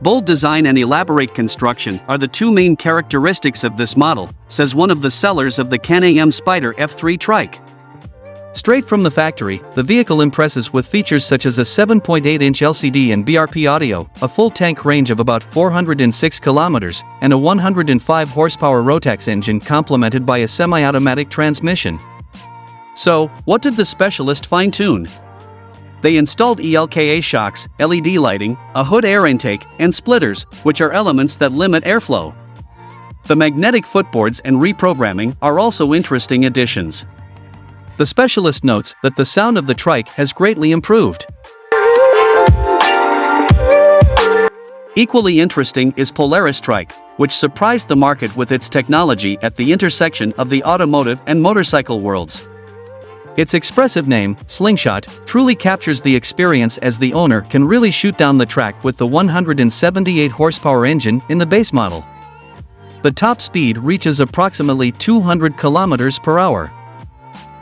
Bold design and elaborate construction are the two main characteristics of this model, says one of the sellers of the Can-Am Spyder F3 trike. Straight from the factory, the vehicle impresses with features such as a 7.8-inch LCD and BRP audio, a full tank range of about 406 kilometers, and a 105 horsepower Rotax engine complemented by a semi-automatic transmission. So, what did the specialist fine-tune? They installed ELKA shocks, LED lighting, a hood air intake, and splitters, which are elements that limit airflow. The magnetic footboards and reprogramming are also interesting additions. The specialist notes that the sound of the trike has greatly improved. Equally interesting is Polaris trike, which surprised the market with its technology at the intersection of the automotive and motorcycle worlds. Its expressive name, Slingshot, truly captures the experience as the owner can really shoot down the track with the 178 horsepower engine in the base model. The top speed reaches approximately 200 kilometers per hour.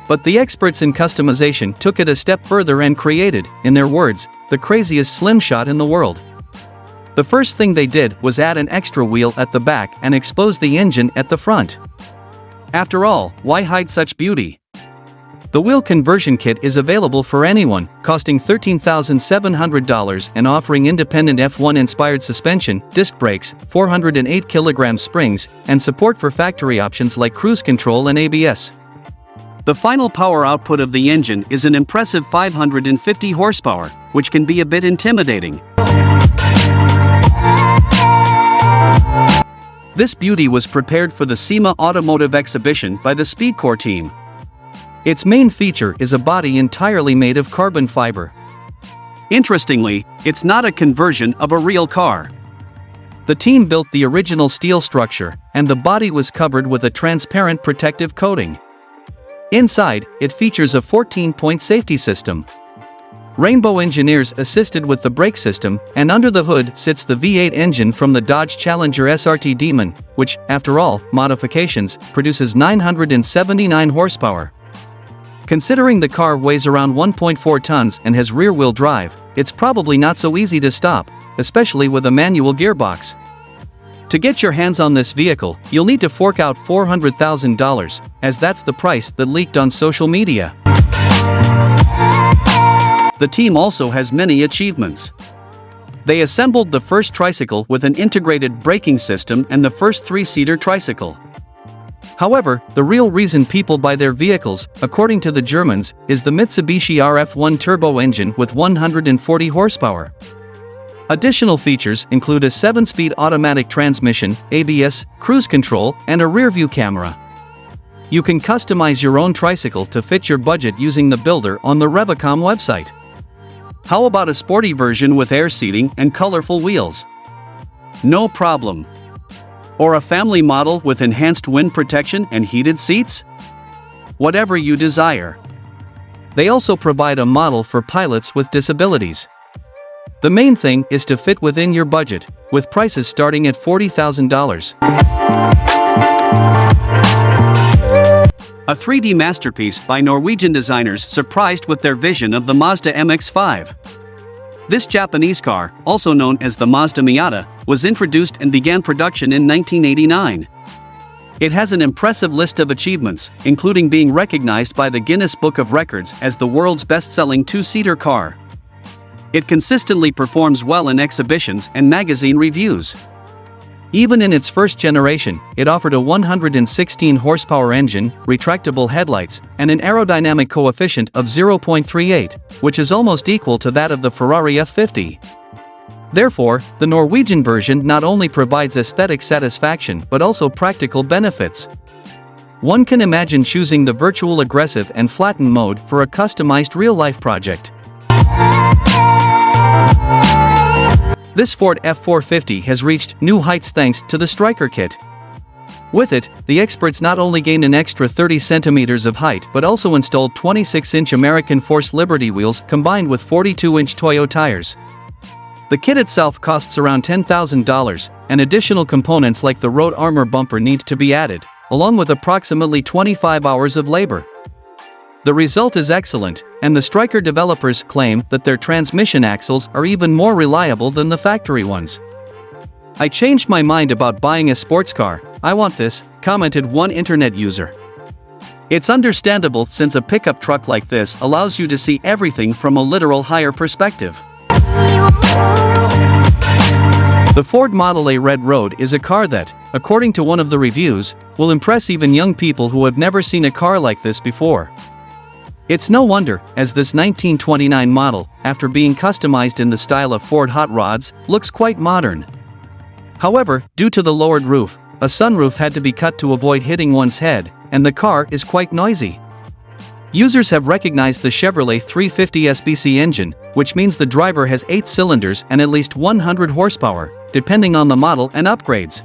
But the experts in customization took it a step further and created, in their words, the craziest Slingshot in the world. The first thing they did was add an extra wheel at the back and expose the engine at the front. After all, why hide such beauty? The wheel conversion kit is available for anyone, costing $13,700 and offering independent F1-inspired suspension, disc brakes, 408 kg springs, and support for factory options like cruise control and ABS. The final power output of the engine is an impressive 550 horsepower, which can be a bit intimidating. This beauty was prepared for the SEMA Automotive Exhibition by the Speedcore team. Its main feature is a body entirely made of carbon fiber. Interestingly, it's not a conversion of a real car. The team built the original steel structure, and the body was covered with a transparent protective coating. Inside, it features a 14-point safety system. Rainbow engineers assisted with the brake system, and under the hood sits the V8 engine from the Dodge Challenger SRT Demon, which, after all modifications, produces 979 horsepower. Considering the car weighs around 1.4 tons and has rear-wheel drive, it's probably not so easy to stop, especially with a manual gearbox. To get your hands on this vehicle, you'll need to fork out $400,000, as that's the price that leaked on social media. The team also has many achievements. They assembled the first tricycle with an integrated braking system and the first three-seater tricycle. However, the real reason people buy their vehicles, according to the Germans, is the Mitsubishi RF1 turbo engine with 140 horsepower. Additional features include a 7-speed automatic transmission, ABS, cruise control, and a rear-view camera. You can customize your own tricycle to fit your budget using the builder on the Rewaco website. How about a sporty version with air seating and colorful wheels? No problem. Or a family model with enhanced wind protection and heated seats? Whatever you desire. They also provide a model for pilots with disabilities. The main thing is to fit within your budget, with prices starting at $40,000. A 3D masterpiece by Norwegian designers surprised with their vision of the Mazda MX-5. This Japanese car, also known as the Mazda Miata, was introduced and began production in 1989. It has an impressive list of achievements, including being recognized by the Guinness Book of Records as the world's best-selling two-seater car. It consistently performs well in exhibitions and magazine reviews. Even in its first generation, it offered a 116 horsepower engine, retractable headlights, and an aerodynamic coefficient of 0.38, which is almost equal to that of the Ferrari F50. Therefore, the Norwegian version not only provides aesthetic satisfaction but also practical benefits. One can imagine choosing the virtual aggressive and flattened mode for a customized real-life project. This Ford F450 has reached new heights thanks to the Stryker kit. With it, the experts not only gained an extra 30 centimeters of height but also installed 26-inch American Force Liberty wheels combined with 42-inch Toyo tires. The kit itself costs around $10,000, and additional components like the road armor bumper need to be added, along with approximately 25 hours of labor. The result is excellent, and the Stryker developers claim that their transmission axles are even more reliable than the factory ones. "I changed my mind about buying a sports car. I want this," commented one internet user. It's understandable since a pickup truck like this allows you to see everything from a literal higher perspective. The Ford Model A Red Road is a car that, according to one of the reviews, will impress even young people who have never seen a car like this before. It's no wonder, as this 1929 model, after being customized in the style of Ford hot rods, looks quite modern. However, due to the lowered roof, a sunroof had to be cut to avoid hitting one's head, and the car is quite noisy. Users have recognized the Chevrolet 350 SBC engine, which means the driver has 8 cylinders and at least 100 horsepower, depending on the model and upgrades.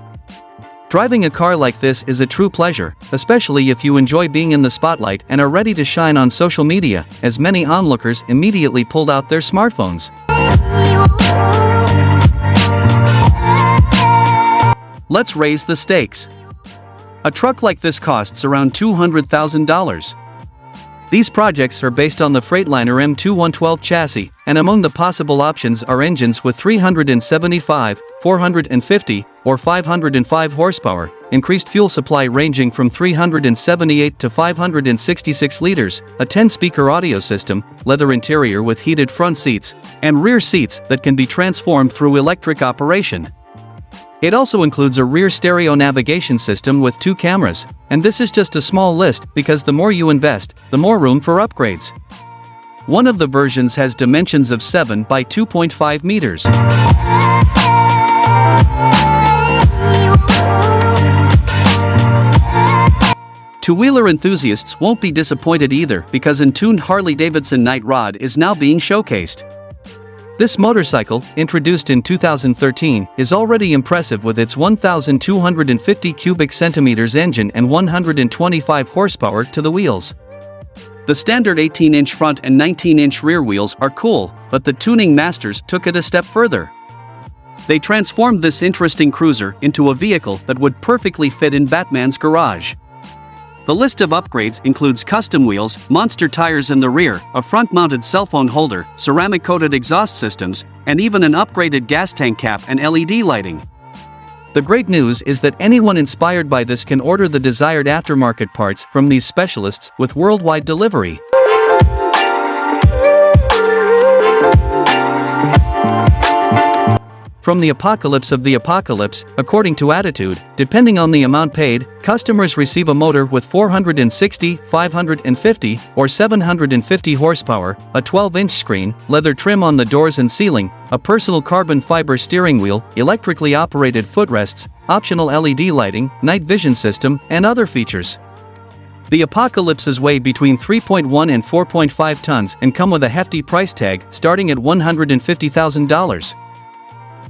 Driving a car like this is a true pleasure, especially if you enjoy being in the spotlight and are ready to shine on social media, as many onlookers immediately pulled out their smartphones. Let's raise the stakes. A truck like this costs around $200,000. These projects are based on the Freightliner M2112 chassis, and among the possible options are engines with 375, 450, or 505 horsepower, increased fuel supply ranging from 378 to 566 liters, a 10-speaker audio system, leather interior with heated front seats, and rear seats that can be transformed through electric operation. It also includes a rear stereo navigation system with 2 cameras, and this is just a small list because the more you invest, the more room for upgrades. One of the versions has dimensions of 7 by 2.5 meters. Two-wheeler enthusiasts won't be disappointed either because Entuned Harley-Davidson Night Rod is now being showcased. This motorcycle, introduced in 2013, is already impressive with its 1,250 cubic centimeters engine and 125 horsepower to the wheels. The standard 18-inch front and 19-inch rear wheels are cool, but the tuning masters took it a step further. They transformed this interesting cruiser into a vehicle that would perfectly fit in Batman's garage. The list of upgrades includes custom wheels, monster tires in the rear, a front-mounted cell phone holder, ceramic-coated exhaust systems, and even an upgraded gas tank cap and LED lighting. The great news is that anyone inspired by this can order the desired aftermarket parts from these specialists with worldwide delivery. From the apocalypse of the apocalypse, according to Attitude, depending on the amount paid, customers receive a motor with 460, 550, or 750 horsepower, a 12-inch screen, leather trim on the doors and ceiling, a personal carbon fiber steering wheel, electrically operated footrests, optional LED lighting, night vision system, and other features. The Apocalypses weigh between 3.1 and 4.5 tons and come with a hefty price tag starting at $150,000.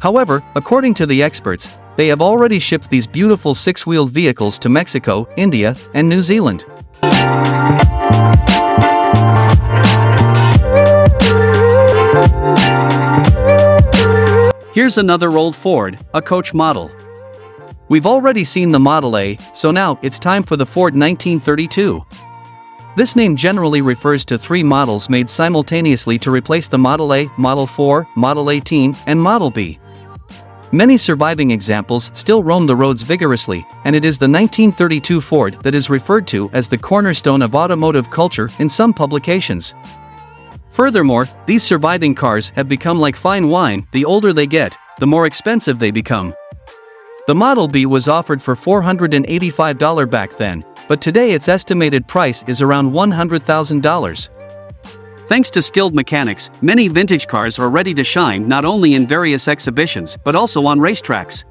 However, according to the experts, they have already shipped these beautiful 6-wheeled vehicles to Mexico, India, and New Zealand. Here's another old Ford, a coach model. We've already seen the Model A, so now it's time for the Ford 1932. This name generally refers to 3 models made simultaneously to replace the Model A, Model 4, Model 18, and Model B. Many surviving examples still roam the roads vigorously, and it is the 1932 Ford that is referred to as the cornerstone of automotive culture in some publications. Furthermore, these surviving cars have become like fine wine. The older they get, the more expensive they become. The Model B was offered for $485 back then, but today its estimated price is around $100,000. Thanks to skilled mechanics, many vintage cars are ready to shine not only in various exhibitions but also on racetracks.